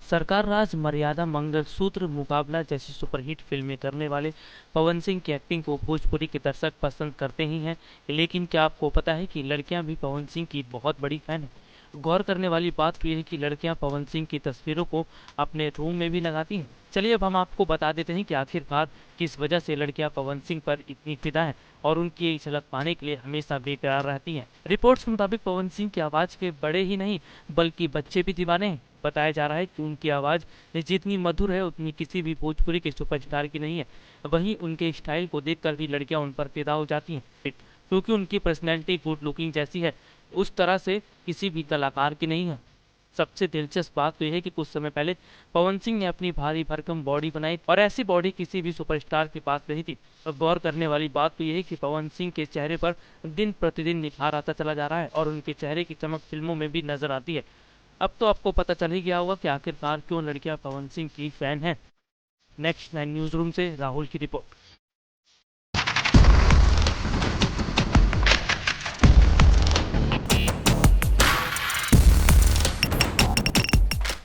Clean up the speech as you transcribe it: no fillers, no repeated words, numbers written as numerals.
सरकार राज, मर्यादा, मंगलसूत्र, मुकाबला जैसी सुपरहिट फिल्में करने वाले पवन सिंह की एक्टिंग को भोजपुरी के दर्शक पसंद करते ही हैं। लेकिन क्या आपको पता है कि लड़कियां भी पवन सिंह की बहुत बड़ी फैन हैं। गौर करने वाली बात तो यह है कि लड़कियां पवन सिंह की तस्वीरों को अपने रूम में भी लगाती हैं। चलिए अब हम आपको बता देते हैं कि आखिरकार किस वजह से लड़कियां पवन सिंह पर इतनी फिदा हैं और उनकी झलक पाने के लिए हमेशा बेकरार रहती हैं। रिपोर्ट्स के मुताबिक पवन सिंह की आवाज के बड़े ही नहीं बल्कि बच्चे भी दीवाने हैं। बताया जा रहा है कि उनकी आवाज़ जितनी मधुर है उतनी किसी भी भोजपुरी के सुपरस्टार की नहीं है। वहीं उनके स्टाइल को देखकर भी लड़कियां उन पर फिदा हो जाती हैं, क्योंकि उनकी पर्सनैलिटी गुड लुकिंग जैसी है, उस तरह से किसी भी कलाकार की नहीं है। सबसे दिलचस्प बात तो यह है कि कुछ समय पहले पवन सिंह ने अपनी भारी भरकम बॉडी बनाई और ऐसी बॉडी किसी भी सुपरस्टार के पास नहीं थी। और गौर करने वाली बात तो यह है कि पवन सिंह के चेहरे पर दिन प्रतिदिन निखार आता चला जा रहा है और उनके चेहरे की चमक फिल्मों में भी नजर आती है। अब तो आपको पता चल ही गया होगा कि आखिरकार क्यों लड़कियां पवन सिंह की फैन हैं। नेक्स्ट 9 न्यूज रूम से राहुल की रिपोर्ट।